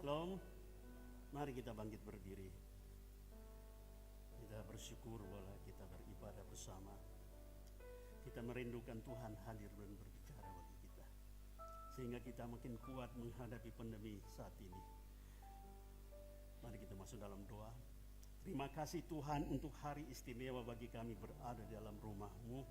Shalom, mari kita bangkit berdiri. Kita bersyukur bahwa kita beribadah bersama. Kita merindukan Tuhan hadir dan berbicara bagi kita, sehingga kita makin kuat menghadapi pandemi saat ini. Mari kita masuk dalam doa. Terima kasih Tuhan untuk hari istimewa bagi kami berada di dalam rumah-Mu,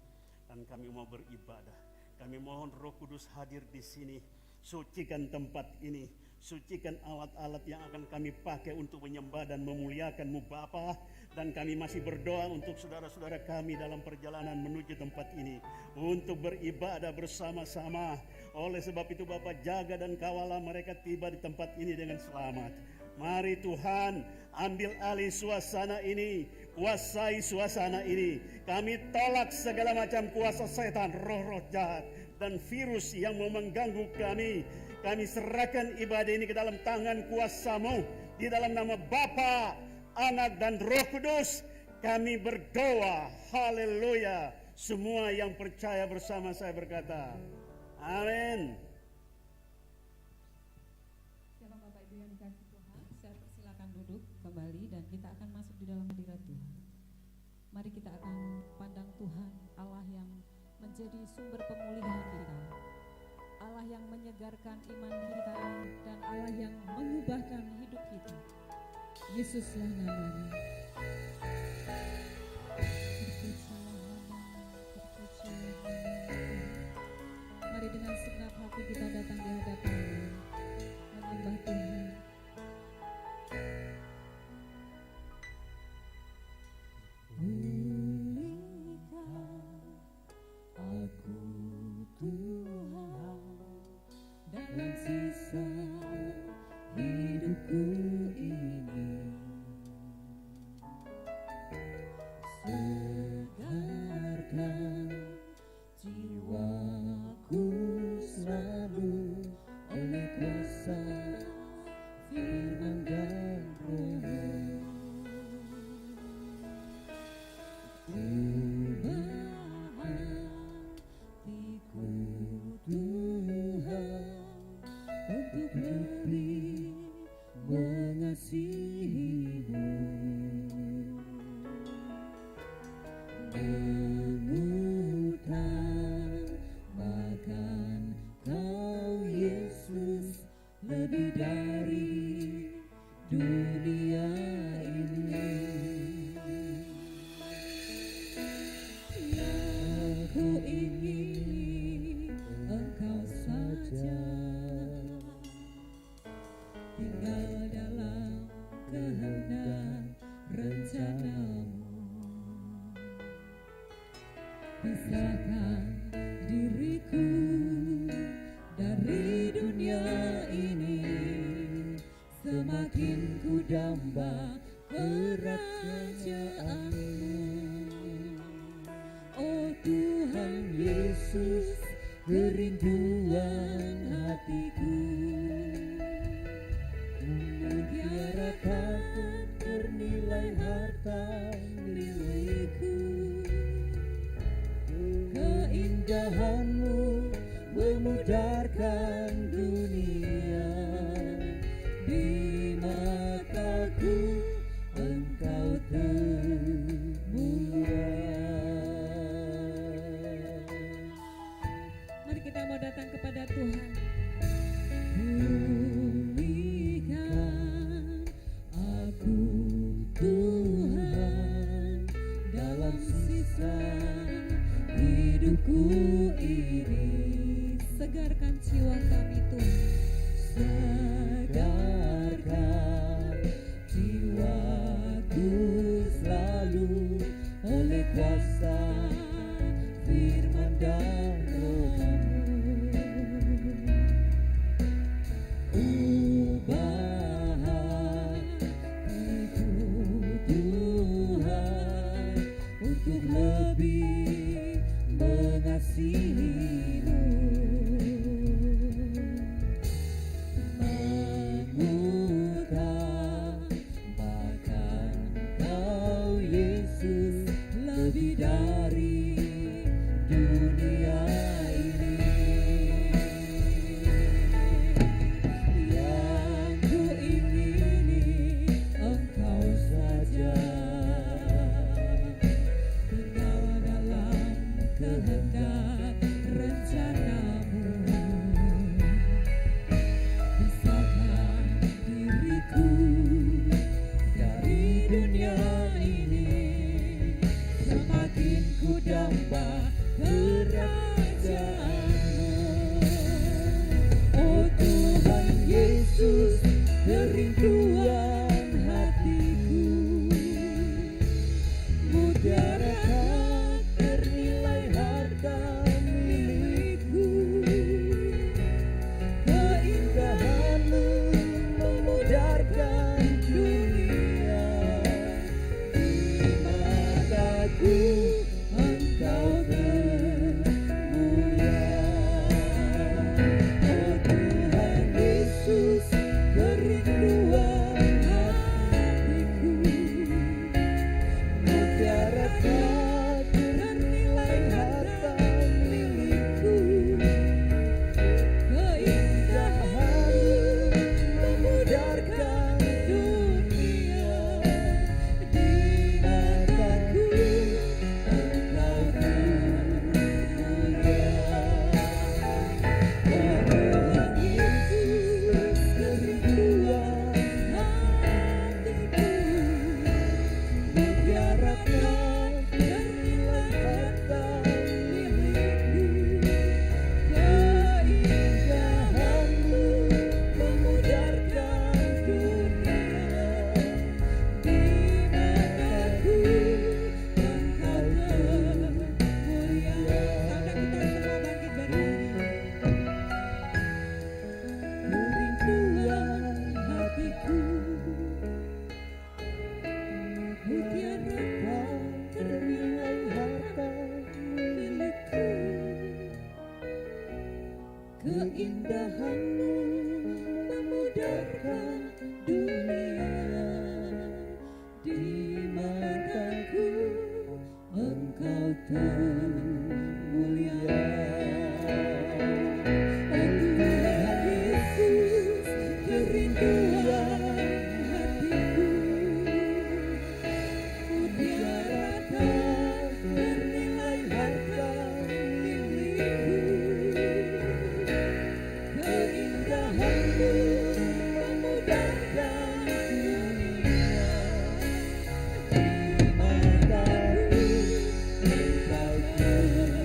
dan kami mau beribadah. Kami mohon Roh Kudus hadir di sini. Sucikan tempat ini, sucikan alat-alat yang akan kami pakai untuk menyembah dan memuliakan-Mu Bapa. Dan kami masih berdoa untuk saudara-saudara kami dalam perjalanan menuju tempat ini, untuk beribadah bersama-sama. Oleh sebab itu Bapa, jaga dan kawalah mereka tiba di tempat ini dengan selamat. Mari Tuhan, ambil alih suasana ini, kuasai suasana ini. Kami tolak segala macam kuasa setan, roh-roh jahat, dan virus yang mau mengganggu kami. Kami serahkan ibadah ini ke dalam tangan kuasa-Mu. Di dalam nama Bapa, Anak, dan Roh Kudus, kami berdoa. Haleluya. Semua yang percaya bersama saya berkata, amin. Shalom Bapak Ibu yang dikasih Tuhan. Saya persilakan duduk kembali dan kita akan masuk di dalam hadirat Tuhan. Mari kita akan pandang Tuhan, Allah yang menjadi sumber pemulihan kita, Allah yang menyegarkan iman kita, dan Allah yang mengubahkan hidup kita. Yesuslah namanya. Mari dengan segenap hati kita datang di hadapan-Nya, menyembah Tuhan. Aku Tuhan dalam sisa hidupku ini, segarkan jiwaku selalu oleh kuasa firman dan Roh-Mu. Tuhan untuk lebih mengasihi-Mu, mengutamakan Kau Yesus lebih dari dunia ini. Aku ingin Engkau saja tinggal dalam kehendak rencana-Mu. Pisahkan diriku dari dunia ini, semakin ku damba kerajaan-Mu. Oh Tuhan Yesus, kerinduan hatiku, mutiara tak ternilai harta milikku. Keindahan-Mu memudarkan dunia, di mataku Engkau termulia. Mari kita mau datang kepada Tuhan. dunia. Di mataku Engkau termulia. Oh Tuhan Yesus, kerinduan hatiku, mutiara tak bernilai harta milikku. Keindahanmu memudahkan dunia. Di mataku Engkau termulia.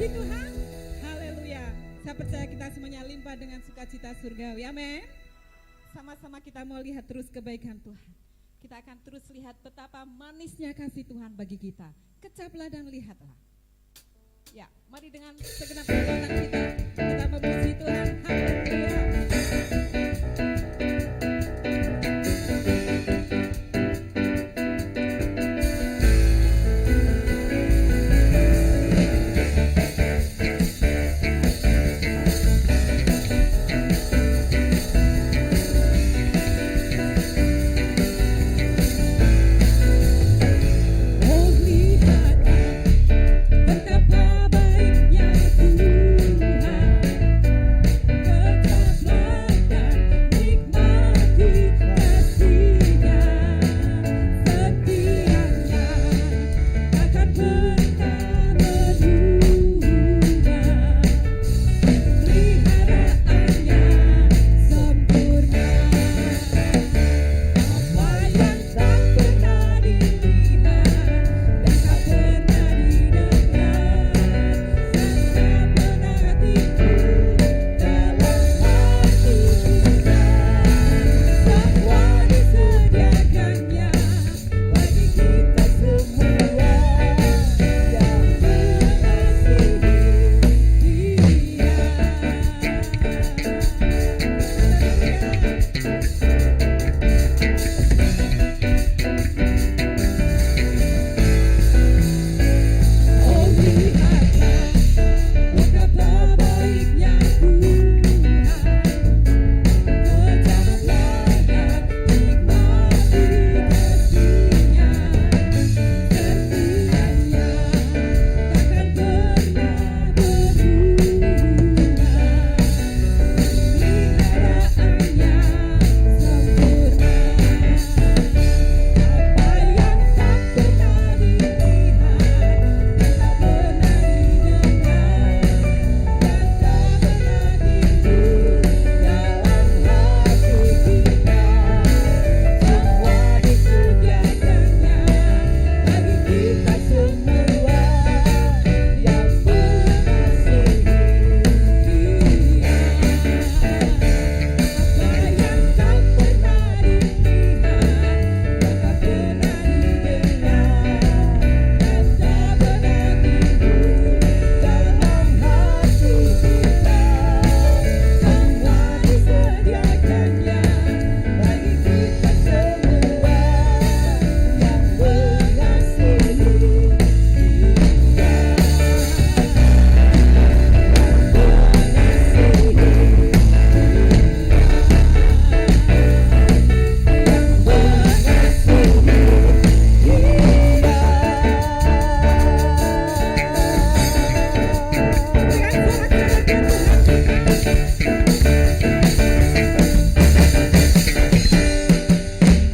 Puji Tuhan. Haleluya. Saya percaya kita semuanya limpah dengan sukacita surgawi. Amin. Sama-sama kita mau lihat terus kebaikan Tuhan. Kita akan terus lihat betapa manisnya kasih Tuhan bagi kita. Kecaplah dan lihatlah. Ya, mari dengan segenap kekuatan kita memuji Tuhan. Haleluya. Oh lihatlah betapa baiknya Tuhan, tetaplah dan nikmati kasih-Nya, setianya takkan pernah berubah, peliharaannya sempurna. Apa yang tak pernah dilihat dan tak pernah didengar, serta pernah timbul dalam hati kita, semua disediakannya bagi kita semua yang mengasihi Dia. Oh lihatlah betapa baiknya Tuhan, kecaplah dan nikmati kasih-Nya, setianya takkan pernah berubah, peliharaannya sempurna. Apa yang tak pernah dilihat dan tak pernah didengar, dan tak pernah timbul dalam hati kita, semua disediakannya bagi kita semua yang mengasihi Dia. Apa yang tak pernah dilihat dan tak pernah didengar, dan tak pernah timbul dalam hati kita, semua disediakannya bagi kita semua yang mengasihi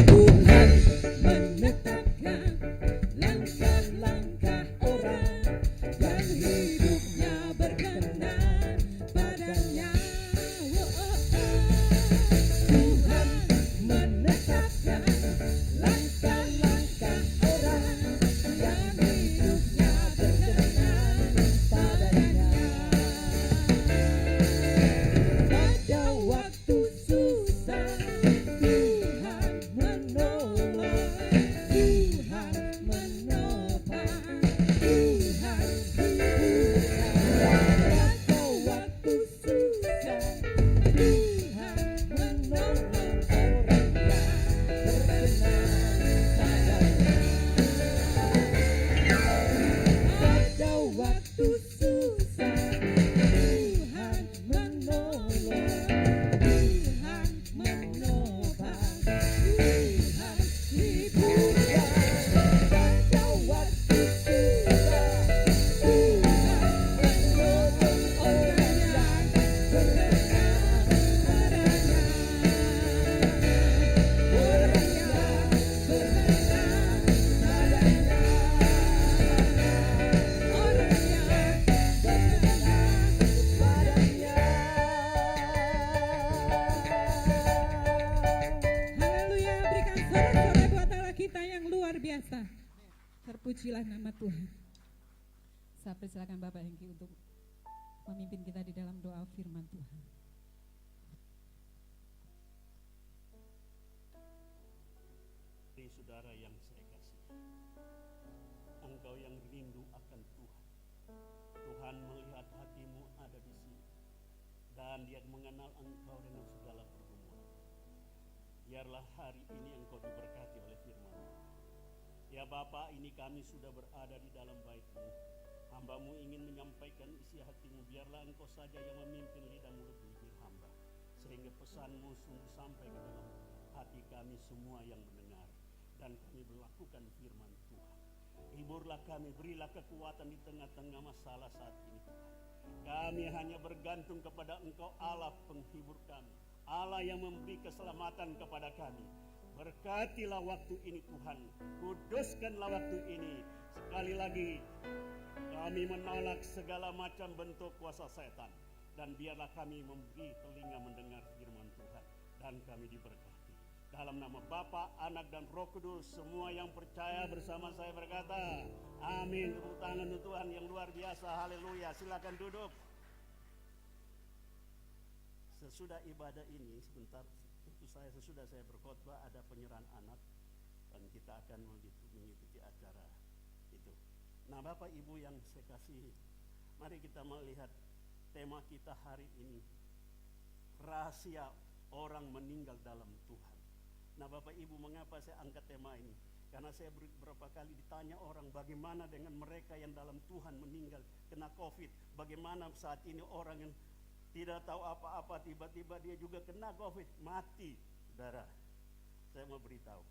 Tuhan menetapkan langkah-langkah orang yang hidupnya berkenan padanya. Tuhan menetapkan langkah-langkah orang yang hidupnya berkenan padanya. Pada waktu susah Tuhan menolong, Tuhan menopang, Tuhan hiburkan. Pada waktu susah Tuhan menolong orang yang berkenan padanya. Pada waktu susah Tuhan menolong, Tuhan menopang, Tuhan hiburkan. Pada waktu susah Tuhan menolong orang yang berkenan padanya. Orang yang berkenan padanya. Orang yang berkenan padanya. Haleluya, berikan sorak-sorai buat Allah kita yang luar biasa. Terpujilah nama Tuhan. Saya persilakan Bapak Hengki untuk memimpin kita di dalam doa firman Tuhan. Dari saudara yang saya kasih, engkau yang rindu akan Tuhan. Tuhan melihat hatimu ada di sini, dan Dia mengenal engkau dengan segala pergumulan. Biarlah hari ini engkau diberkati oleh firman. Ya Bapa, ini kami sudah berada di dalam bait-Mu. Hamba-Mu ingin menyampaikan isi hatimu, biarlah engkau saja yang memimpin lidah mulut bibir hamba, sehingga pesan-Mu sungguh sampai ke dalam hati kami semua yang mendengar, dan kami melakukan firman Tuhan. Hiburlah kami, berilah kekuatan di tengah-tengah masalah saat ini Tuhan. Kami hanya bergantung kepada Engkau, Allah penghibur kami, Allah yang memberi keselamatan kepada kami. Berkatilah waktu ini Tuhan, kuduskanlah waktu ini. Sekali lagi kami menolak segala macam bentuk kuasa setan, dan biarlah kami memberi telinga mendengar firman Tuhan, dan kami diberkati. Dalam nama Bapa, Anak, dan Roh Kudus, semua yang percaya bersama saya berkata, amin. Tepuk tangan untuk Tuhan yang luar biasa, haleluya. Silakan duduk. Sesudah ibadah ini, sesudah saya berkhotbah, ada penyerahan anak, dan kita akan mengikuti acara itu. Nah, Bapak Ibu yang saya kasih, mari kita melihat tema kita hari ini, rahasia orang meninggal dalam Tuhan. Nah, Bapak Ibu, mengapa saya angkat tema ini? Karena saya beberapa kali ditanya orang, bagaimana dengan mereka yang dalam Tuhan meninggal kena COVID? Bagaimana saat ini orang yang tidak tahu apa-apa, tiba-tiba dia juga kena COVID, mati, saudara. Saya mau beritahu,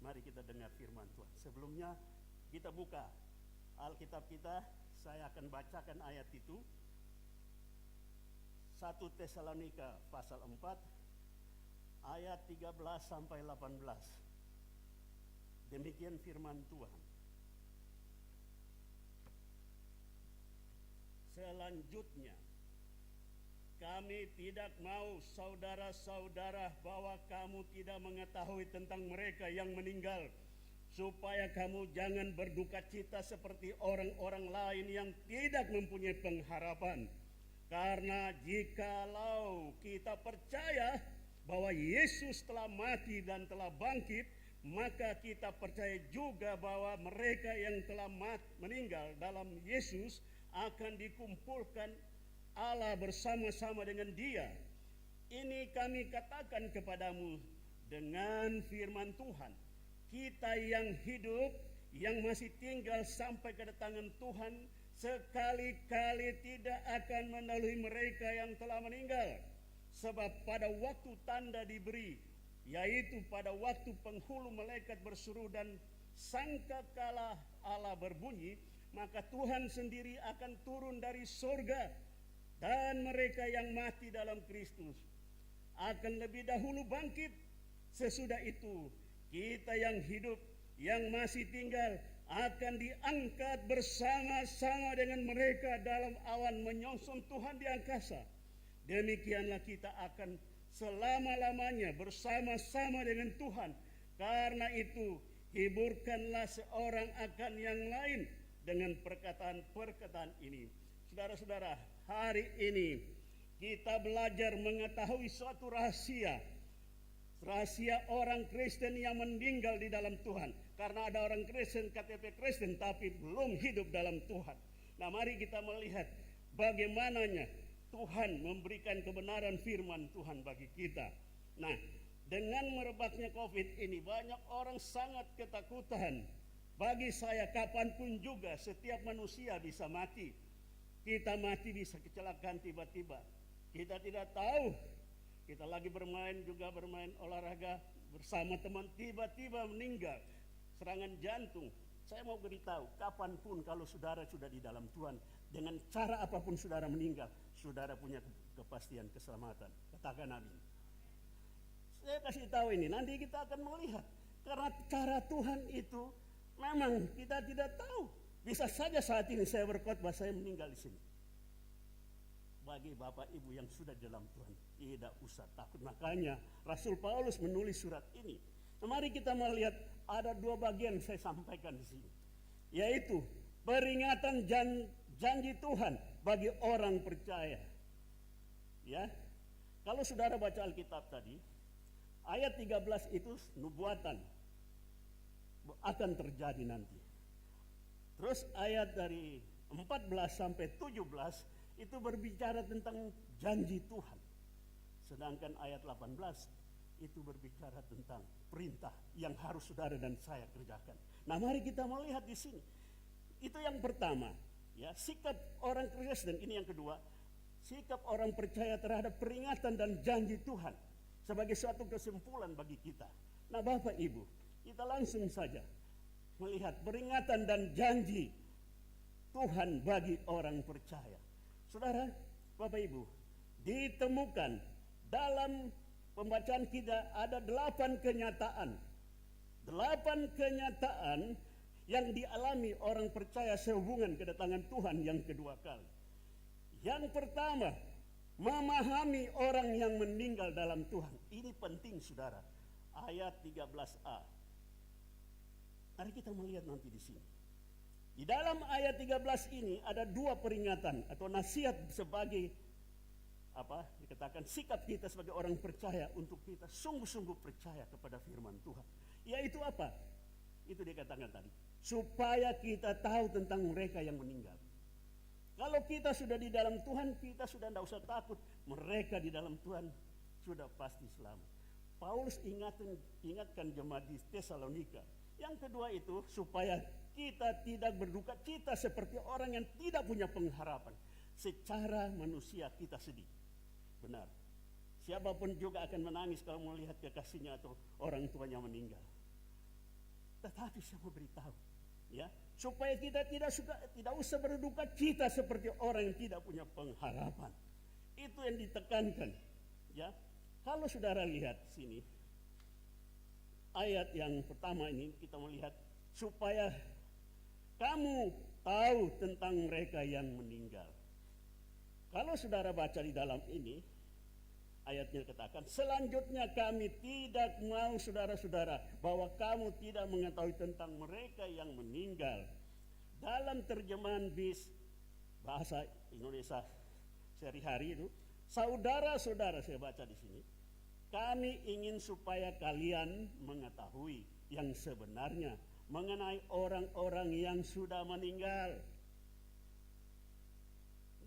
mari kita dengar firman Tuhan. Sebelumnya kita buka Alkitab kita, saya akan bacakan ayat itu. 1 Tesalonika pasal 4 ayat 13 sampai 18. Demikian firman Tuhan. Selanjutnya, kami tidak mau saudara-saudara bahwa kamu tidak mengetahui tentang mereka yang meninggal, supaya kamu jangan berduka cita seperti orang-orang lain yang tidak mempunyai pengharapan. Karena jikalau kita percaya bahwa Yesus telah mati dan telah bangkit, maka kita percaya juga bahwa mereka yang telah meninggal dalam Yesus akan dikumpulkan Allah bersama-sama dengan Dia. Ini kami katakan kepadamu dengan firman Tuhan. Kita yang hidup, yang masih tinggal sampai kedatangan Tuhan, sekali-kali tidak akan mendahului mereka yang telah meninggal. Sebab pada waktu tanda diberi, yaitu pada waktu penghulu malaikat berseru dan sangkakala Allah berbunyi, maka Tuhan sendiri akan turun dari sorga, dan mereka yang mati dalam Kristus akan lebih dahulu bangkit. Sesudah itu kita yang hidup, yang masih tinggal, akan diangkat bersama-sama dengan mereka dalam awan menyongsong Tuhan di angkasa. Demikianlah kita akan selama-lamanya bersama-sama dengan Tuhan. Karena itu hiburkanlah seorang akan yang lain dengan perkataan-perkataan ini. Saudara-saudara, hari ini kita belajar mengetahui suatu rahasia orang Kristen yang meninggal di dalam Tuhan. Karena ada orang Kristen, KTP Kristen, tapi belum hidup dalam Tuhan. Nah, mari kita melihat bagaimananya Tuhan memberikan kebenaran firman Tuhan bagi kita. Nah, dengan merebaknya COVID ini, banyak orang sangat ketakutan. Bagi saya, kapanpun juga setiap manusia bisa mati. Kita mati bisa kecelakaan tiba-tiba. Kita tidak tahu. Kita lagi bermain olahraga bersama teman, tiba-tiba meninggal. Serangan jantung. Saya mau beritahu, kapanpun kalau saudara sudah di dalam Tuhan, dengan cara apapun saudara meninggal, saudara punya kepastian keselamatan. Katakan amin. Saya kasih tahu ini, nanti kita akan melihat. Karena cara Tuhan itu memang kita tidak tahu. Bisa saja saat ini saya berkhotbah, saya meninggal di sini. Bagi Bapak Ibu yang sudah dalam Tuhan, tidak usah takut. Makanya Rasul Paulus menulis surat ini. Nah, mari kita melihat ada dua bagian saya sampaikan di sini, yaitu peringatan janji Tuhan bagi orang percaya. Ya. Kalau saudara baca Alkitab tadi, ayat 13 itu nubuatan akan terjadi nanti. Terus ayat dari 14 sampai 17 itu berbicara tentang janji Tuhan. Sedangkan ayat 18 itu berbicara tentang perintah yang harus saudara dan saya kerjakan. Nah, mari kita melihat di sini. Itu yang pertama, ya, sikap orang Kristen. Ini yang kedua, sikap orang percaya terhadap peringatan dan janji Tuhan sebagai suatu kesimpulan bagi kita. Nah, Bapak Ibu, kita langsung saja melihat peringatan dan janji Tuhan bagi orang percaya. Saudara, Bapak Ibu, ditemukan dalam pembacaan kita ada 8 kenyataan. 8 kenyataan yang dialami orang percaya sehubungan kedatangan Tuhan yang kedua kali. Yang pertama, memahami orang yang meninggal dalam Tuhan. Ini penting, saudara. Ayat 13a. Mari kita melihat nanti di sini. Di dalam ayat 13 ini ada 2 peringatan atau nasihat sebagai dikatakan sikap kita sebagai orang percaya untuk kita sungguh-sungguh percaya kepada firman Tuhan. Yaitu apa? Itu dikatakan tadi, supaya kita tahu tentang mereka yang meninggal. Kalau kita sudah di dalam Tuhan, kita sudah tidak usah takut. Mereka di dalam Tuhan sudah pasti selamat. Paulus ingatkan jemaat di Tesalonika. Yang kedua itu, supaya kita tidak berduka cita seperti orang yang tidak punya pengharapan. Secara manusia kita sedih. Benar. Siapapun juga akan menangis kalau melihat kekasihnya atau orang tuanya meninggal. Tetapi saya mau beritahu, ya, supaya kita tidak usah berduka cita seperti orang yang tidak punya pengharapan. Itu yang ditekankan, ya. Kalau saudara lihat sini, ayat yang pertama ini kita melihat supaya kamu tahu tentang mereka yang meninggal. Kalau saudara baca di dalam ini, ayatnya katakan, selanjutnya kami tidak mau saudara-saudara bahwa kamu tidak mengetahui tentang mereka yang meninggal. Dalam terjemahan BIS, bahasa Indonesia sehari-hari itu, saudara-saudara saya baca di sini, kami ingin supaya kalian mengetahui yang sebenarnya mengenai orang-orang yang sudah meninggal.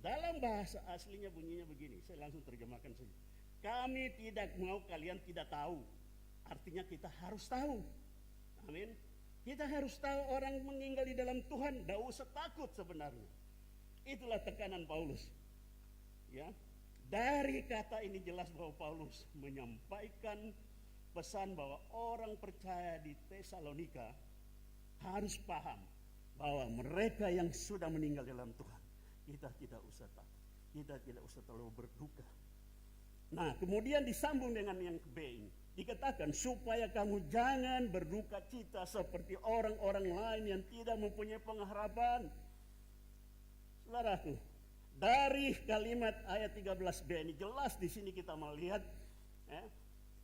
Dalam bahasa aslinya bunyinya begini, saya langsung terjemahkan saja. Kami tidak mau kalian tidak tahu. Artinya kita harus tahu. Amin. Kita harus tahu orang meninggal di dalam Tuhan, tidak usah takut sebenarnya. Itulah tekanan Paulus. Ya. Dari kata ini jelas bahwa Paulus menyampaikan pesan bahwa orang percaya di Tesalonika harus paham bahwa mereka yang sudah meninggal dalam Tuhan, kita tidak usah takut, kita tidak usah terlalu berduka. Nah, kemudian disambung dengan yang B ini, dikatakan supaya kamu jangan berduka cita seperti orang-orang lain yang tidak mempunyai pengharapan. Saudaraku, dari kalimat ayat 13b ini jelas di sini kita melihat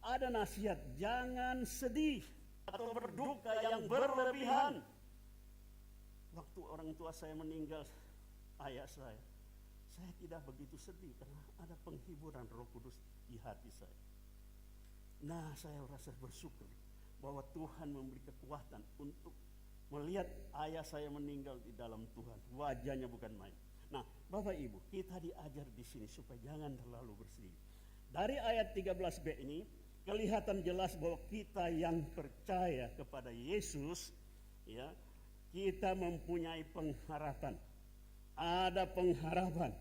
ada nasihat, jangan sedih atau berduka yang berlebihan. Waktu orang tua saya meninggal, ayah saya tidak begitu sedih karena ada penghiburan Roh Kudus di hati saya. Nah, saya rasa bersyukur bahwa Tuhan memberi kekuatan untuk melihat ayah saya meninggal di dalam Tuhan. Wajahnya bukan main. Nah, Bapak Ibu, kita diajar di sini supaya jangan terlalu bersedih. Dari ayat 13b ini kelihatan jelas bahwa kita yang percaya kepada Yesus, ya, kita mempunyai pengharapan. Ada pengharapan.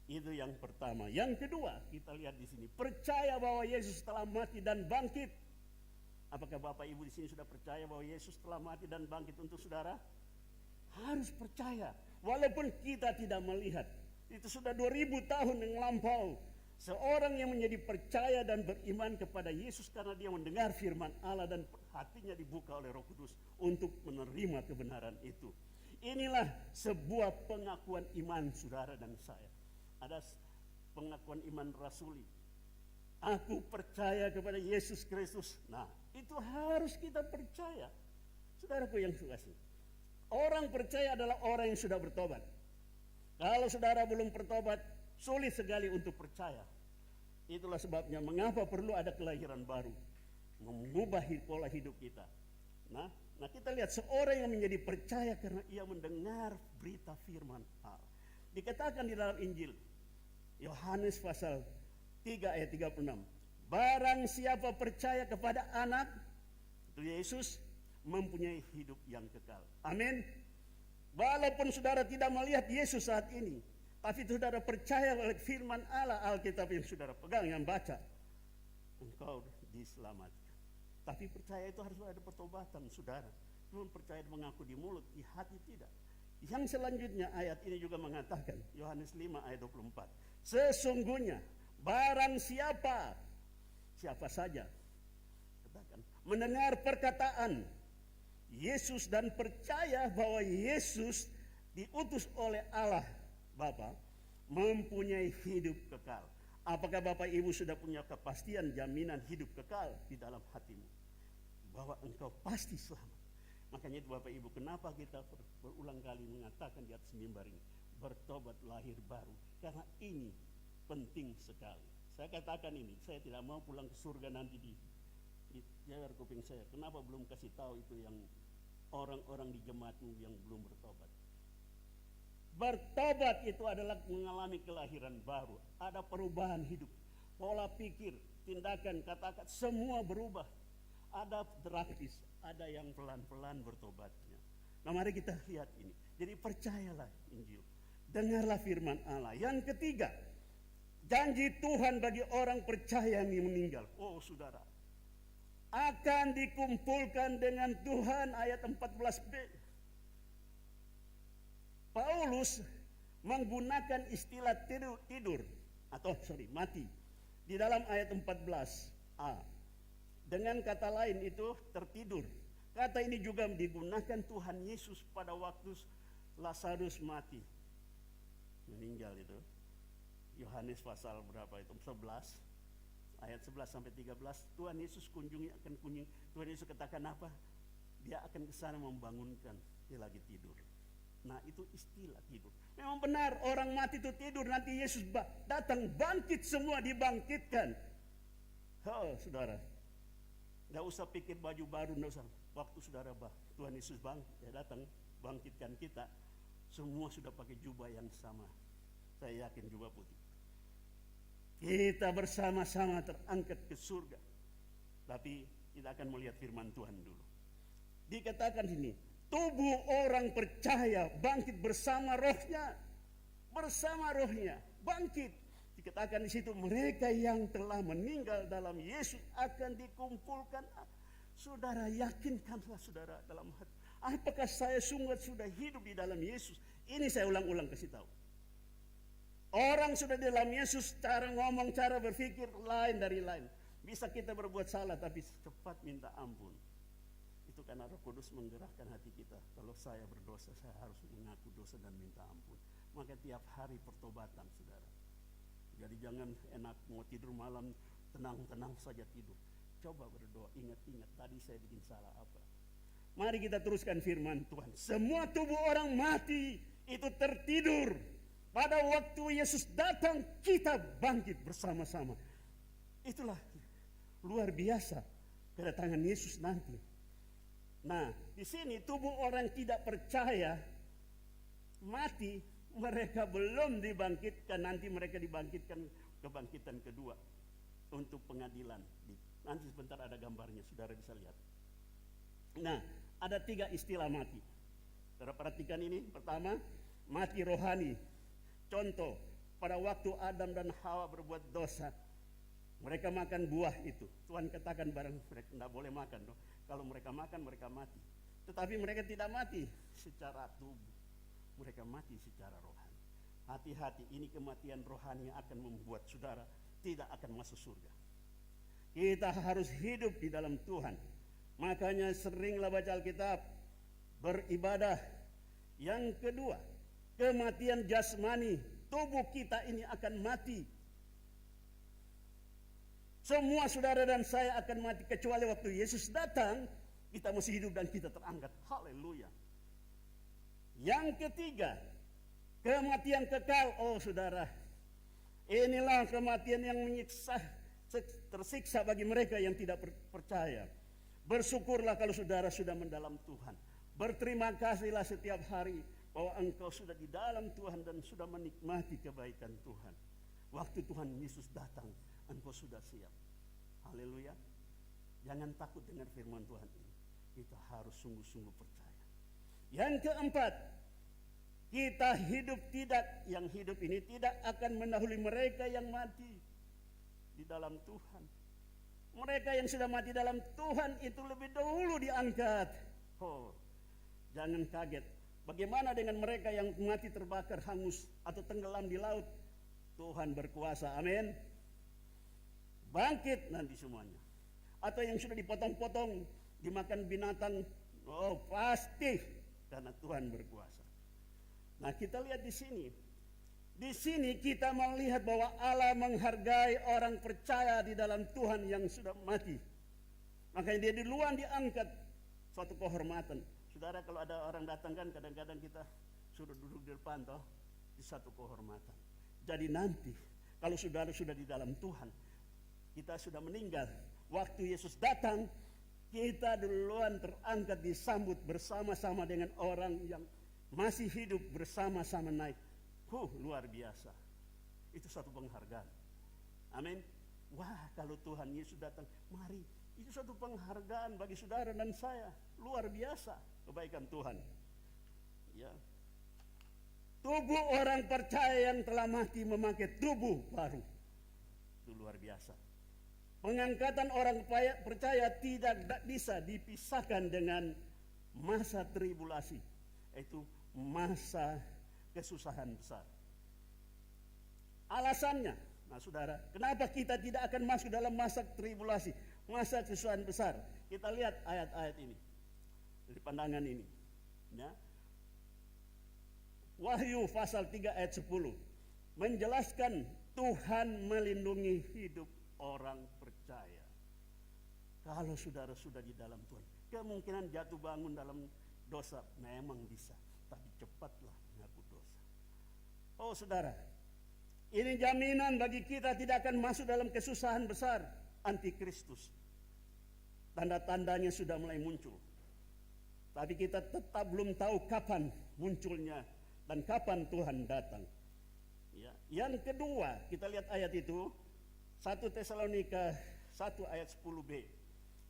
Itu yang pertama. Yang kedua, kita lihat di sini, percaya bahwa Yesus telah mati dan bangkit. Apakah Bapak Ibu di sini sudah percaya bahwa Yesus telah mati dan bangkit untuk saudara? Harus percaya, walaupun kita tidak melihat. Itu sudah 2000 tahun yang lampau. Seorang yang menjadi percaya dan beriman kepada Yesus karena dia mendengar firman Allah dan hatinya dibuka oleh Roh Kudus untuk menerima kebenaran itu. Inilah sebuah pengakuan iman saudara dan saya. Ada pengakuan iman rasuli. Aku percaya kepada Yesus Kristus. Nah, itu harus kita percaya. Saudaraku yang sukasih, orang percaya adalah orang yang sudah bertobat. Kalau saudara belum bertobat, sulit sekali untuk percaya. Itulah sebabnya mengapa perlu ada kelahiran baru, mengubah pola hidup kita. Nah kita lihat seorang yang menjadi percaya karena ia mendengar berita firman Allah. Dikatakan di dalam Injil Yohanes pasal 3 ayat 36, barang siapa percaya kepada anak, itu Yesus, mempunyai hidup yang kekal. Amin. Walaupun saudara tidak melihat Yesus saat ini, tapi saudara percaya oleh firman Allah, Alkitab yang saudara pegang, yang baca, engkau diselamatkan. Tapi percaya itu harus ada pertobatan, saudara. Cuma percaya mengaku di mulut, di hati tidak. Yang selanjutnya ayat ini juga mengatakan, Yohanes 5 ayat 24, sesungguhnya barang siapa saja, katakan, mendengar perkataan Yesus dan percaya bahwa Yesus diutus oleh Allah Bapa, mempunyai hidup kekal. Apakah Bapak Ibu sudah punya kepastian jaminan hidup kekal di dalam hatimu? Bahwa engkau pasti selamat. Makanya itu Bapak Ibu, kenapa kita berulang kali mengatakan di atas mimbar ini, bertobat lahir baru. Karena ini penting sekali. Saya katakan ini, saya tidak mau pulang ke surga nanti di jajar kuping saya. Kenapa belum kasih tahu itu yang orang-orang di jemaatmu yang belum bertobat? Bertobat itu adalah mengalami kelahiran baru. Ada perubahan hidup, pola pikir, tindakan, kata-kata, semua berubah. Ada drastis, ada yang pelan-pelan bertobatnya. Nah mari kita lihat ini. Jadi percayalah Injil, dengarlah firman Allah. Yang ketiga, janji Tuhan bagi orang percaya yang meninggal. Oh saudara, akan dikumpulkan dengan Tuhan, ayat 14b. Paulus menggunakan istilah mati di dalam ayat 14a. Dengan kata lain itu tertidur. Kata ini juga digunakan Tuhan Yesus pada waktu Lazarus mati, meninggal itu. Yohanes pasal berapa itu? 11 ayat 11 sampai 13. Tuhan Yesus akan kunjungi. Tuhan Yesus katakan apa? Dia akan ke sana membangunkan. Dia lagi tidur. Nah itu istilah tidur. Memang benar orang mati itu tidur. Nanti Yesus datang, bangkit, semua dibangkitkan. Oh saudara, nggak usah pikir baju baru, nggak usah. Waktu saudara Tuhan Yesus dia datang bangkitkan kita, semua sudah pakai jubah yang sama. Saya yakin jubah putih. Kita bersama-sama terangkat ke surga. Tapi kita akan melihat firman Tuhan dulu. Dikatakan sini, tubuh orang percaya bangkit bersama rohnya. Bersama rohnya bangkit. Dikatakan di situ, mereka yang telah meninggal dalam Yesus akan dikumpulkan. Saudara, yakinkanlah saudara dalam hati, apakah saya sungguh sudah hidup di dalam Yesus? Ini saya ulang-ulang kasih tahu. Orang sudah di dalam Yesus, cara ngomong, cara berpikir lain dari lain. Bisa kita berbuat salah tapi cepat minta ampun. Itu karena Roh Kudus menggerakkan hati kita. Kalau saya berdosa, saya harus mengaku dosa dan minta ampun. Maka tiap hari pertobatan saudara. Jadi jangan enak mau tidur malam, tenang-tenang saja tidur. Coba berdoa, ingat-ingat tadi saya bikin salah apa. Mari kita teruskan firman Tuhan. Semua tubuh orang mati itu tertidur. Pada waktu Yesus datang, kita bangkit bersama-sama. Itulah luar biasa kedatangan Yesus nanti. Nah, di sini tubuh orang tidak percaya mati, mereka belum dibangkitkan. Nanti mereka dibangkitkan kebangkitan kedua untuk pengadilan. Nanti sebentar ada gambarnya, saudara bisa lihat. Nah, ada 3 istilah mati. Saudara perhatikan ini. Pertama, mati rohani. Contoh, pada waktu Adam dan Hawa berbuat dosa, mereka makan buah itu. Tuhan katakan barang mereka tidak boleh makan. Kalau mereka makan, mereka mati. Tetapi mereka tidak mati secara tubuh. Mereka mati secara rohani. Hati-hati, ini kematian rohani yang akan membuat saudara tidak akan masuk surga. Kita harus hidup di dalam Tuhan. Makanya seringlah baca Alkitab, beribadah. Yang kedua, kematian jasmani. Tubuh kita ini akan mati. Semua saudara dan saya akan mati, kecuali waktu Yesus datang, kita mesti hidup dan kita terangkat. Haleluya. Yang ketiga, Kematian kekal, oh saudara, inilah kematian yang menyiksa, tersiksa bagi mereka yang tidak percaya. Bersyukurlah kalau saudara sudah mendalam Tuhan. Berterima kasihlah setiap hari bahwa engkau sudah di dalam Tuhan dan sudah menikmati kebaikan Tuhan. Waktu Tuhan Yesus datang, engkau sudah siap. Haleluya. Jangan takut dengar firman Tuhan ini. Kita harus sungguh-sungguh percaya. Yang keempat, kita yang hidup ini tidak akan mendahului mereka yang mati di dalam Tuhan. Mereka yang sudah mati dalam Tuhan itu lebih dahulu diangkat. Oh, jangan kaget. Bagaimana dengan mereka yang mati terbakar, hangus atau tenggelam di laut? Tuhan berkuasa, amin. Bangkit nanti semuanya. Atau yang sudah dipotong-potong, dimakan binatang, oh pasti karena Tuhan berkuasa. Nah, kita lihat di sini. Di sini kita melihat bahwa Allah menghargai orang percaya di dalam Tuhan yang sudah mati. Makanya dia duluan diangkat, suatu kehormatan. Saudara, kalau ada orang datang kan kadang-kadang kita suruh duduk di depan toh, di satu kehormatan. Jadi nanti kalau saudara sudah di dalam Tuhan, kita sudah meninggal, waktu Yesus datang, kita duluan terangkat disambut bersama-sama dengan orang yang masih hidup, bersama-sama naik. Luar biasa. Itu satu penghargaan. Amin. Wah, kalau Tuhan Yesus datang, mari. Itu satu penghargaan bagi saudara dan saya. Luar biasa kebaikan Tuhan. Ya. Tubuh orang percaya yang telah mati memakai tubuh baru. Itu luar biasa. Pengangkatan orang percaya tidak bisa dipisahkan dengan masa tribulasi. Itu masa kesusahan besar. Alasannya, nah saudara, kenapa kita tidak akan masuk dalam masa tribulasi, masa kesusahan besar? Kita lihat ayat-ayat ini, dari pandangan ini. Ya. Wahyu pasal 3 ayat 10 menjelaskan Tuhan melindungi hidup orang percaya. Kalau saudara sudah di dalam Tuhan, kemungkinan jatuh bangun dalam dosa memang bisa, tapi cepatlah mengaku dosa. Oh saudara, ini jaminan bagi kita tidak akan masuk dalam kesusahan besar antikristus. Tanda-tandanya sudah mulai muncul, tapi kita tetap belum tahu kapan munculnya dan kapan Tuhan datang. Ya. Yang kedua, kita lihat ayat itu, 1 Tesalonika 1 ayat 10b.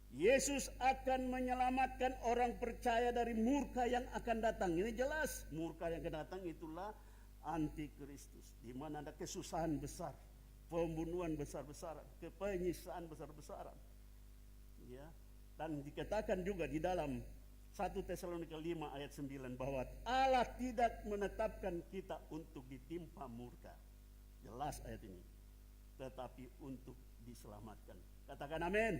Yesus akan menyelamatkan orang percaya dari murka yang akan datang. Ini jelas, murka yang akan datang itulah antikristus, di mana ada kesusahan besar, pembunuhan besar-besaran, penyiksaan besar-besaran. Ya. Dan dikatakan juga di dalam 1 Tesalonika 5 ayat 9 bahwa Allah tidak menetapkan kita untuk ditimpa murka. Jelas ayat ini. Tetapi untuk diselamatkan. Katakan amin.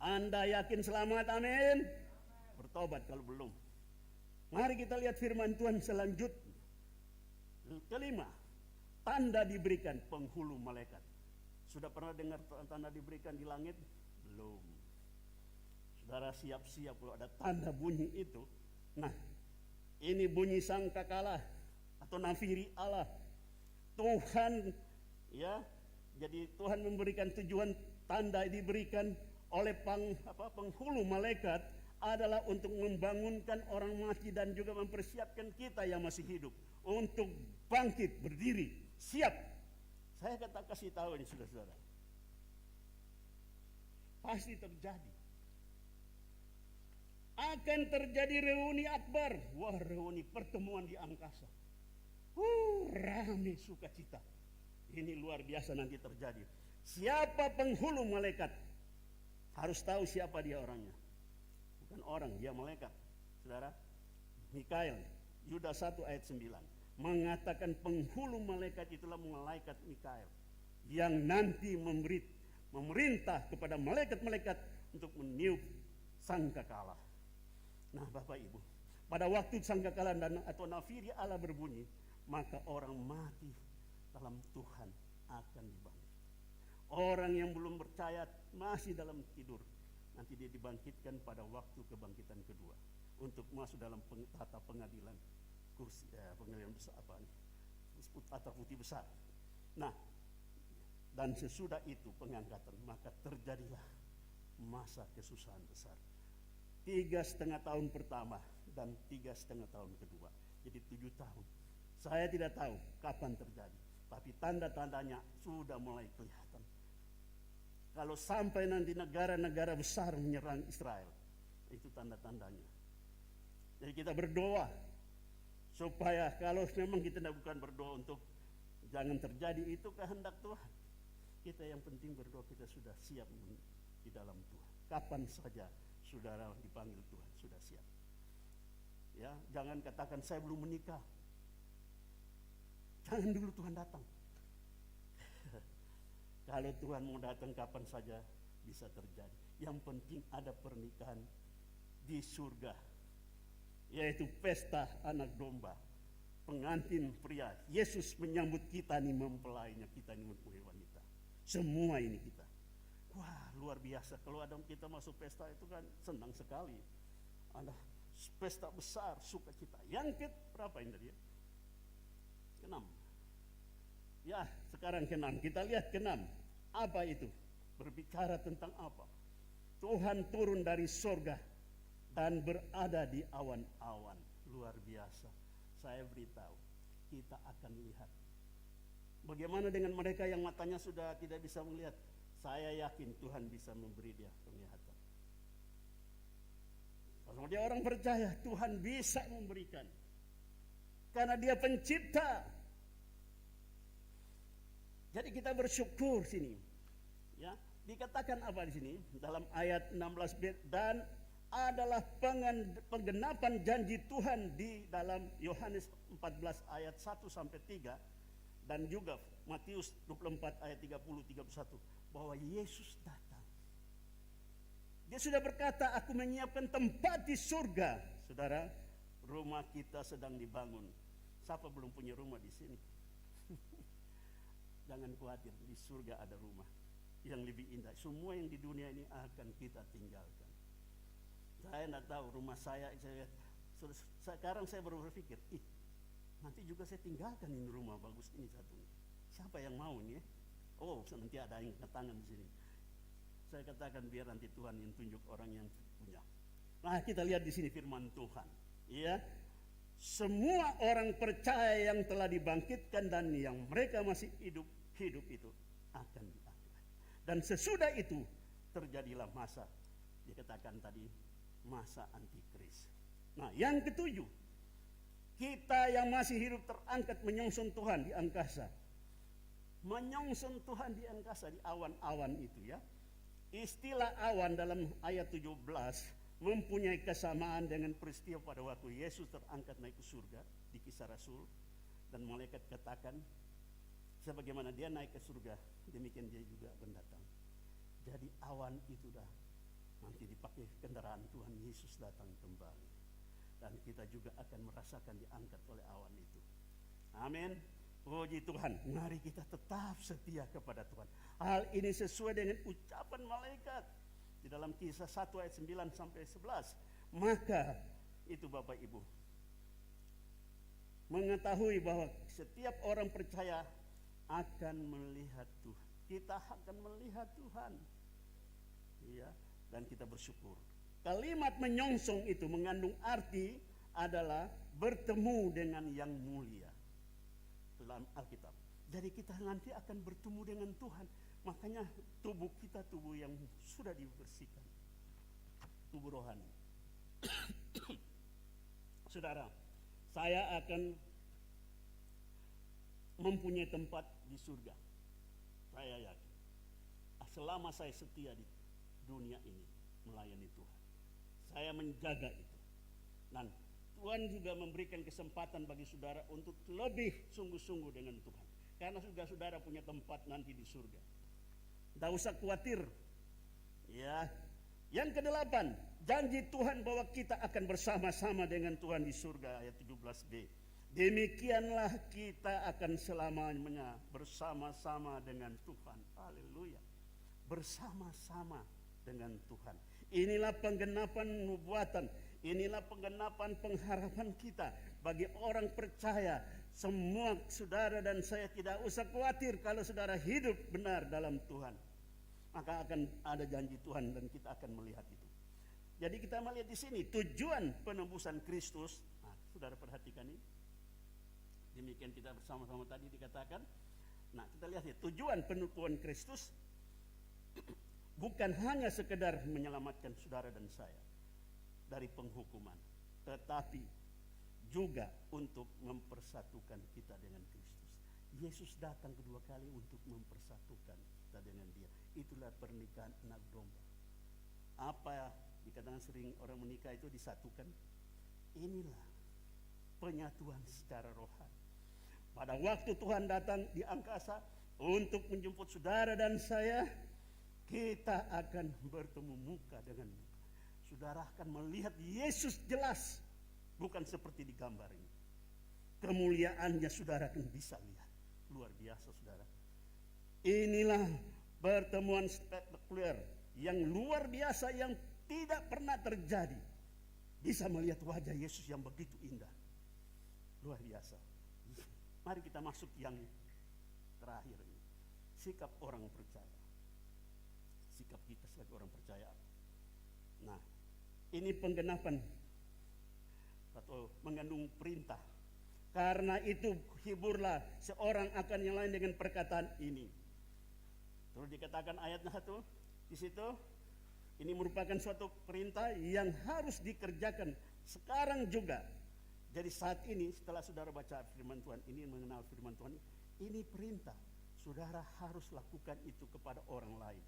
Anda yakin selamat? Amin. Bertobat kalau belum. Mari kita lihat firman Tuhan selanjutnya. Kelima, tanda diberikan penghulu malaikat. Sudah pernah dengar tanda diberikan di langit? Belum. Saudara siap-siap kalau ada tanda bunyi itu. Nah, ini bunyi sangkakala atau nafiri Allah. Tuhan, ya, jadi Tuhan memberikan tujuan tanda diberikan oleh penghulu malaikat adalah untuk membangunkan orang mati dan juga mempersiapkan kita yang masih hidup untuk bangkit, berdiri, siap. Saya kasih tahu ini saudara-saudara, pasti terjadi. Akan terjadi reuni akbar. Wah, reuni pertemuan di angkasa. Rame sukacita. Ini luar biasa nanti terjadi. Siapa penghulu malaikat? Harus tahu siapa dia orangnya. Bukan orang, dia malaikat. Saudara, Mikael, Yuda 1 ayat 9 mengatakan penghulu malaikat itulah malaikat Mikael yang nanti memerintah kepada malaikat-malaikat untuk meniup sangkakala. Nah, Bapak Ibu, pada waktu sangkakala atau nafiri Allah berbunyi, maka orang mati dalam Tuhan akan dibangkit. Orang yang belum percaya masih dalam tidur, nanti dia dibangkitkan pada waktu kebangkitan kedua untuk masuk dalam tata pengadilan kursi pengadilan besar apa nih? Atau putih besar. Nah, dan sesudah itu pengangkatan, maka terjadilah masa kesusahan besar. 3,5 tahun pertama dan 3,5 tahun kedua. Jadi 7 tahun. Saya tidak tahu kapan terjadi, tapi tanda-tandanya sudah mulai kelihatan. Kalau sampai nanti negara-negara besar menyerang Israel, itu tanda-tandanya. Jadi kita berdoa supaya kalau memang kita bukan berdoa untuk jangan terjadi itu kehendak Tuhan. Kita yang penting berdoa kita sudah siap di dalam Tuhan. Kapan saja saudara dipanggil Tuhan sudah siap. Ya, jangan katakan saya belum menikah. Jangan dulu Tuhan datang. Kalau Tuhan mau datang kapan saja bisa terjadi. Yang penting ada pernikahan di surga, yaitu pesta anak domba, pengantin pria. Yesus menyambut kita nih mempelainya, kita nih mempelai wanita. Semua ini kita. Wah, luar biasa. Kalau ada kita masuk pesta itu kan senang sekali. Ada pesta besar, sukacita. Yang berapa ini tadi ya? 6. Ya, sekarang ke-6. Kita lihat ke-6. Apa itu? Berbicara tentang apa? Tuhan turun dari sorga dan berada di awan-awan. Luar biasa. Saya beritahu, kita akan lihat. Bagaimana dengan mereka yang matanya sudah tidak bisa melihat? Saya yakin Tuhan bisa memberi dia penglihatan. Kalau dia orang percaya, Tuhan bisa memberikan. Karena dia pencipta. Jadi kita bersyukur sini. Ya, dikatakan apa di sini? Dalam ayat 16b, dan adalah penggenapan janji Tuhan di dalam Yohanes 14 ayat 1 sampai 3 dan juga Matius 24 ayat 30 31 bahwa Yesus datang. Dia sudah berkata, aku menyiapkan tempat di surga. Saudara, rumah kita sedang dibangun. Siapa belum punya rumah di sini? Jangan khawatir, di surga ada rumah yang lebih indah. Semua yang di dunia ini akan kita tinggalkan. Saya tidak tahu rumah saya sekarang saya baru berpikir, nanti juga saya tinggalkan ini rumah bagus ini satu. Siapa yang mau ini? Oh, nanti ada yang tangan di sini. Saya katakan biar nanti Tuhan yang tunjuk orang yang punya. Nah, kita lihat di sini firman Tuhan. Ya, semua orang percaya yang telah dibangkitkan dan yang mereka masih hidup itu akan diangkat. Dan sesudah itu terjadilah masa dikatakan tadi masa antikris. Nah, yang ketujuh, kita yang masih hidup terangkat menyongsong Tuhan di angkasa. Menyongsong Tuhan di angkasa, di awan-awan itu ya. Istilah awan dalam ayat 17 mempunyai kesamaan dengan peristiwa pada waktu Yesus terangkat naik ke surga di Kisah Rasul, dan malaikat katakan sebagaimana dia naik ke surga demikian dia juga akan datang. Jadi awan itu dah nanti dipakai kendaraan Tuhan Yesus datang kembali, dan kita juga akan merasakan diangkat oleh awan itu. Amin. Puji Tuhan. Mari kita tetap setia kepada Tuhan. Hal ini sesuai dengan ucapan malaikat di dalam Kisah 1 ayat 9 sampai 11. Maka itu Bapak Ibu mengetahui bahwa setiap orang percaya akan melihat Tuhan. Kita akan melihat Tuhan. Ya, dan kita bersyukur. Kalimat menyongsong itu mengandung arti adalah bertemu dengan yang mulia dalam Alkitab. Jadi kita nanti akan bertemu dengan Tuhan. Makanya tubuh kita tubuh yang sudah dibersihkan, tubuh rohani. Saudara, saya akan mempunyai tempat di surga. Saya yakin. Selama saya setia di dunia ini melayani Tuhan, saya menjaga itu. Dan Tuhan juga memberikan kesempatan bagi saudara untuk lebih sungguh-sungguh dengan Tuhan. Karena juga saudara punya tempat nanti di surga. Tidak usah khawatir. Ya. Yang ke-8, janji Tuhan bahwa kita akan bersama-sama dengan Tuhan di surga, ayat 17b. Demikianlah kita akan selamanya bersama-sama dengan Tuhan. Haleluya. Bersama-sama dengan Tuhan. Inilah penggenapan nubuatan. Inilah penggenapan pengharapan kita bagi orang percaya. Semua saudara dan saya tidak usah khawatir kalau saudara hidup benar dalam Tuhan. Maka akan ada janji Tuhan dan kita akan melihat itu. Jadi kita melihat di sini tujuan penebusan Kristus. Nah, saudara perhatikan ini. Demikian kita bersama-sama tadi dikatakan. Nah, kita lihat ya, tujuan penebusan Kristus bukan hanya sekedar menyelamatkan saudara dan saya dari penghukuman, tetapi juga untuk mempersatukan kita dengan Kristus. Yesus datang kedua kali untuk mempersatukan kita dengan Dia. Itulah pernikahan anak domba. Apa dikatakan sering orang menikah itu disatukan? Inilah penyatuan secara rohani. Pada waktu Tuhan datang di angkasa untuk menjemput saudara dan saya, kita akan bertemu muka dengan muka. Saudara akan melihat Yesus jelas, bukan seperti di gambar ini. Kemuliaannya saudara akan bisa lihat. Luar biasa saudara. Inilah pertemuan spektakuler yang luar biasa yang tidak pernah terjadi. Bisa melihat wajah Yesus yang begitu indah. Luar biasa. Mari kita masuk yang terakhir ini. Sikap orang percaya. Sikap kita sebagai orang percaya. Nah, ini penggenapan atau mengandung perintah. Karena itu hiburlah seorang akan yang lain dengan perkataan ini. Terus dikatakan ayatnya satu di situ. Ini merupakan suatu perintah yang harus dikerjakan sekarang juga. Jadi saat ini setelah saudara baca firman Tuhan ini, mengenal firman Tuhan ini perintah. Saudara harus lakukan itu kepada orang lain.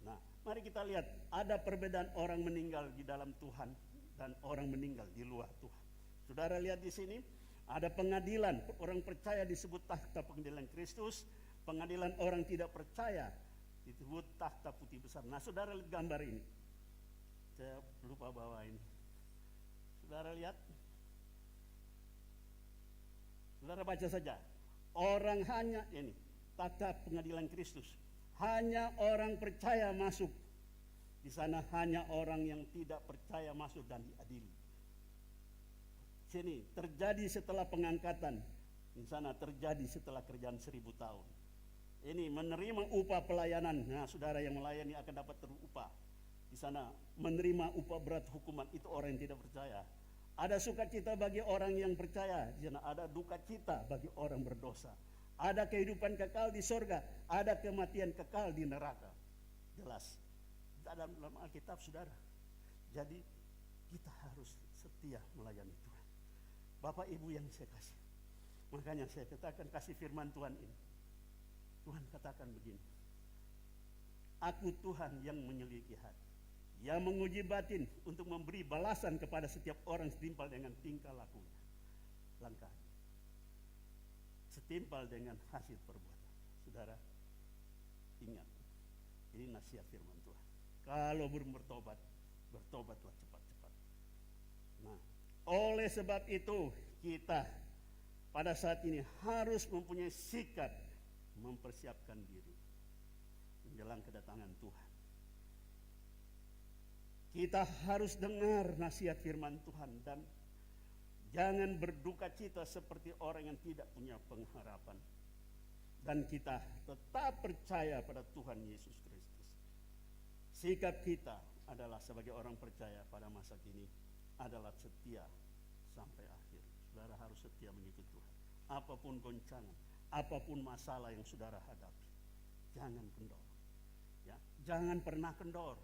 Nah, mari kita lihat ada perbedaan orang meninggal di dalam Tuhan dan orang meninggal di luar Tuhan. Saudara lihat di sini ada pengadilan orang percaya disebut takhta pengadilan Kristus, pengadilan orang tidak percaya disebut takhta putih besar. Nah, saudara lihat gambar ini. Saya lupa bawa ini. Saudara lihat. Saudara baca saja. Orang hanya ini takhta pengadilan Kristus. Hanya orang percaya masuk. Di sana hanya orang yang tidak percaya masuk dan diadili. Sini terjadi setelah pengangkatan. Di sana terjadi setelah kerjaan 1000 tahun. Ini menerima upah pelayanan. Nah, saudara yang melayani akan dapat terupah. Di sana menerima upah berat hukuman itu orang yang tidak percaya. Ada sukacita bagi orang yang percaya. Di sana ada duka cita bagi orang berdosa. Ada kehidupan kekal di sorga. Ada kematian kekal di neraka. Jelas. Dalam Alkitab saudara. Jadi kita harus setia melayani Tuhan. Bapak Ibu yang saya kasih. Makanya saya katakan kasih firman Tuhan ini. Tuhan katakan begini. Aku Tuhan yang menyelidiki hati, yang menguji batin untuk memberi balasan kepada setiap orang setimpal dengan tingkah lakunya. Langkah. Setimpal dengan hasil perbuatan. Saudara, ingat. Ini nasihat firman Tuhan. Kalau belum bertobat, bertobatlah cepat-cepat. Nah, oleh sebab itu kita pada saat ini harus mempunyai sikap mempersiapkan diri menjelang kedatangan Tuhan. Kita harus dengar nasihat firman Tuhan dan jangan berduka cita seperti orang yang tidak punya pengharapan. Dan kita tetap percaya pada Tuhan Yesus Kristus. Sikap kita adalah sebagai orang percaya pada masa kini adalah setia sampai akhir. Saudara harus setia mengikuti Tuhan. Apapun goncangan, apapun masalah yang saudara hadapi, jangan kendor. Ya, jangan pernah kendor.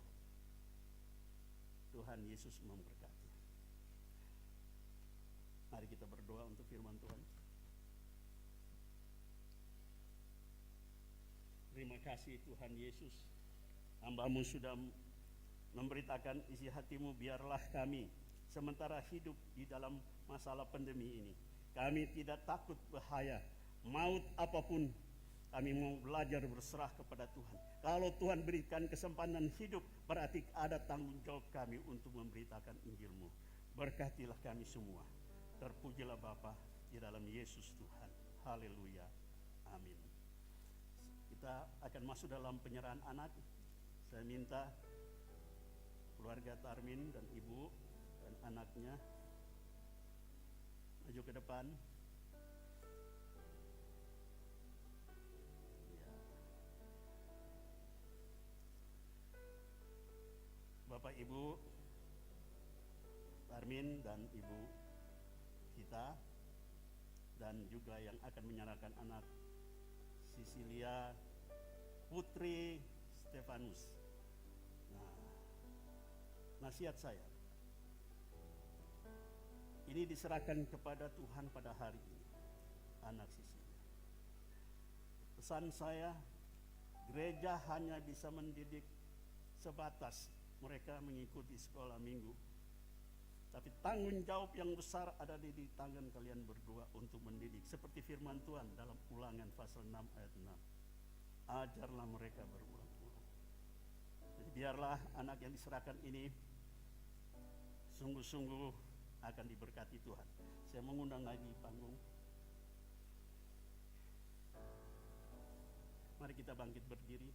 Tuhan Yesus memberkati. Mari kita berdoa untuk firman Tuhan. Terima kasih Tuhan Yesus. Hamba-Mu sudah memberitakan isi hati-Mu, biarlah kami sementara hidup di dalam masalah pandemi ini. Kami tidak takut bahaya, maut apapun. Kami mau belajar berserah kepada Tuhan. Kalau Tuhan berikan kesempatan hidup, berarti ada tanggung jawab kami untuk memberitakan Injil-Mu. Berkatilah kami semua. Terpujilah Bapa di dalam Yesus Tuhan. Haleluya. Amin. Kita akan masuk dalam penyerahan anak. Saya minta keluarga Tarmin dan Ibu dan anaknya maju ke depan. Ya. Bapak Ibu Armin dan Ibu kita, dan juga yang akan menyerahkan anak Cecilia Putri Stefanus. Nah, nasihat saya, ini diserahkan kepada Tuhan pada hari ini, anak Cecilia. Pesan saya, gereja hanya bisa mendidik sebatas mereka mengikuti sekolah minggu. Tapi tanggung jawab yang besar ada di tangan kalian berdua untuk mendidik. Seperti firman Tuhan dalam Ulangan pasal 6 ayat 6. Ajarlah mereka berulang-ulang. Jadi biarlah anak yang diserahkan ini sungguh-sungguh akan diberkati Tuhan. Saya mengundang lagi panggung. Mari kita bangkit berdiri.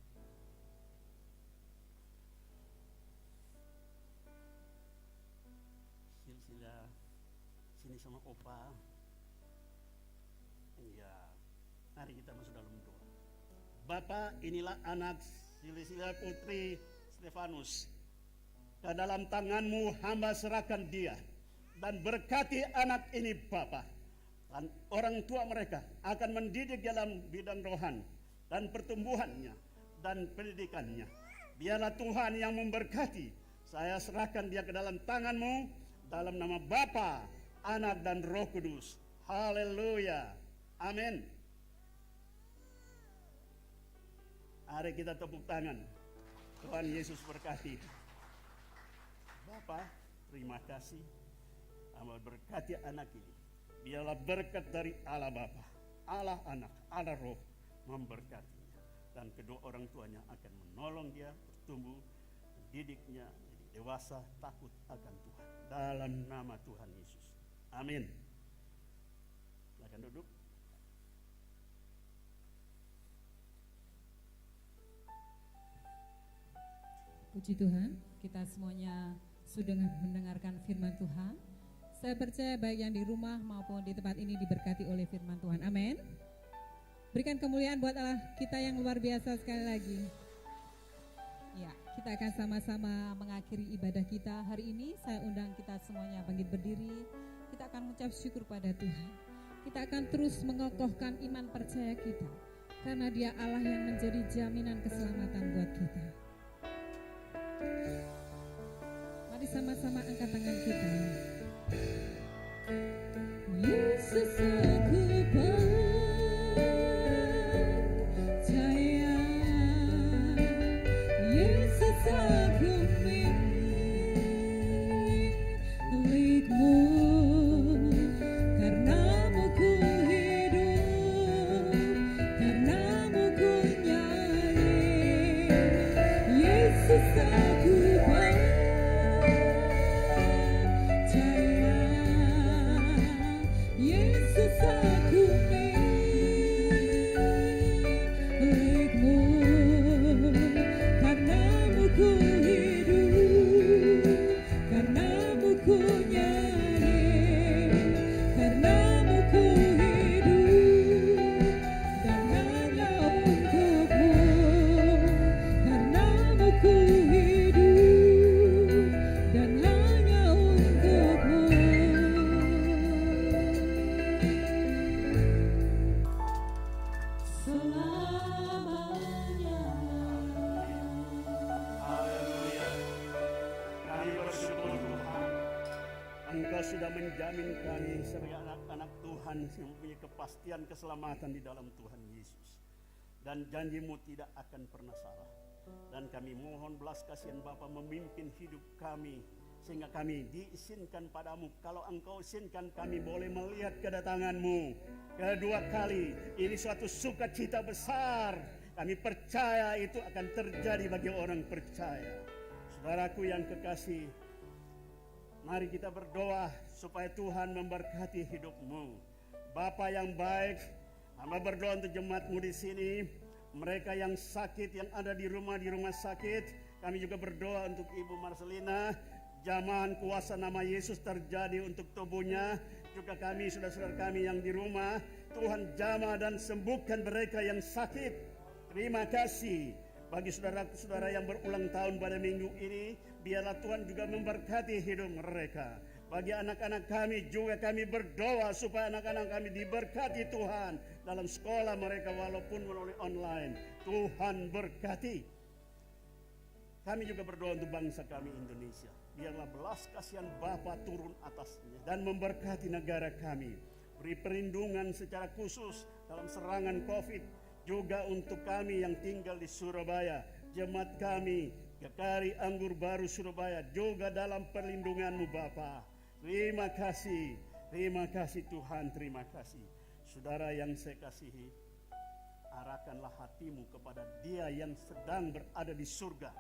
Silsila sini sama Opa. Iya. Mari kita masuk dalam doa. Bapa, inilah anak Silsila Putri Stefanus. Ke dalam tangan-Mu hamba serahkan dia, dan berkati anak ini Bapa. Dan orang tua mereka akan mendidik dalam bidang rohani dan pertumbuhannya dan pendidikannya. Biarlah Tuhan yang memberkati. Saya serahkan dia ke dalam tangan-Mu, dalam nama Bapa, Anak, dan Roh Kudus. Haleluya. Amin. Mari kita tepuk tangan. Tuhan Yesus berkati. Bapa, terima kasih. Amal berkati anak ini. Biarlah berkat dari Allah Bapa, Allah Anak, Allah Roh memberkatinya. Dan kedua orang tuanya akan menolong dia bertumbuh, mendidiknya jadi dewasa, takut akan Tuhan. Dalam nama Tuhan Yesus. Amin. Silakan duduk. Puji Tuhan, kita semuanya sudah mendengarkan firman Tuhan. Saya percaya baik yang di rumah maupun di tempat ini diberkati oleh firman Tuhan. Amin. Berikan kemuliaan buat Allah kita yang luar biasa sekali lagi. Ya, kita akan sama-sama mengakhiri ibadah kita hari ini. Saya undang kita semuanya bangkit berdiri. Kita akan mengucap syukur pada Tuhan. Kita akan terus mengokohkan iman percaya kita, karena Dia Allah yang menjadi jaminan keselamatan buat kita. Mari sama-sama angkat tangan kita. Yesus aku percaya, Yesus aku milikmu, karenamu ku hidup, karenamu ku nyanyi. Yesus aku Yesus aku milikmu, karenamu ku hidup, karenamu ku nyanyi, karenamu ku hidup, dan hanya untukmu, karenamu ku hidup, dan hanya untukmu. Selamanya. Haleluya. Kami bersyukur Tuhan, Engkau sudah menjamin kami sebagai anak-anak Tuhan yang mempunyai kepastian keselamatan di dalam Tuhan Yesus. Dan janji-Mu tidak akan pernah salah. Dan kami mohon belas kasihan Bapa memimpin hidup kami, sehingga kami diizinkan padamu. Kalau Engkau izinkan, kami boleh melihat kedatangan-Mu kedua kali. Ini suatu sukacita besar. Kami percaya itu akan terjadi bagi orang percaya. Saudaraku yang kekasih, mari kita berdoa supaya Tuhan memberkati hidupmu. Bapa yang baik, hamba berdoa untuk jemaat-Mu di sini. Mereka yang sakit, yang ada di rumah sakit. Kami juga berdoa untuk Ibu Marcelina Jamahan kuasa nama Yesus terjadi untuk tubuhnya. Juga kami, saudara-saudara kami yang di rumah, Tuhan jamah dan sembuhkan mereka yang sakit. Terima kasih. Bagi saudara-saudara yang berulang tahun pada minggu ini, biarlah Tuhan juga memberkati hidup mereka. Bagi anak-anak kami juga kami berdoa supaya anak-anak kami diberkati Tuhan dalam sekolah mereka walaupun melalui online. Tuhan berkati. Kami juga berdoa untuk bangsa kami Indonesia. Biarlah belas kasihan Bapa turun atasnya dan memberkati negara kami. Beri perlindungan secara khusus dalam serangan COVID. Juga untuk kami yang tinggal di Surabaya. Jemaat kami, GKRI Anggur Baru Surabaya. Juga dalam perlindungan-Mu Bapa. Terima kasih Tuhan, terima kasih. Saudara yang saya kasihi, arahkanlah hatimu kepada Dia yang sedang berada di surga.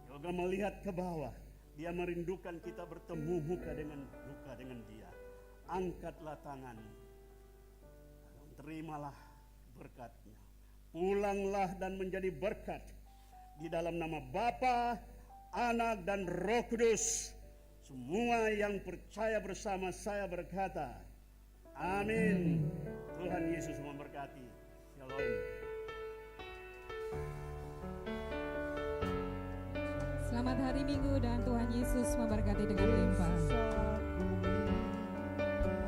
Juga melihat ke bawah. Dia merindukan kita bertemu muka dengan Dia. Angkatlah tangan, terimalah berkat-Nya. Pulanglah dan menjadi berkat di dalam nama Bapa, Anak dan Roh Kudus. Semua yang percaya bersama saya berkata, amin. Tuhan Yesus memberkati. Shalom. Selamat hari Minggu dan Tuhan Yesus memberkati dengan limpah.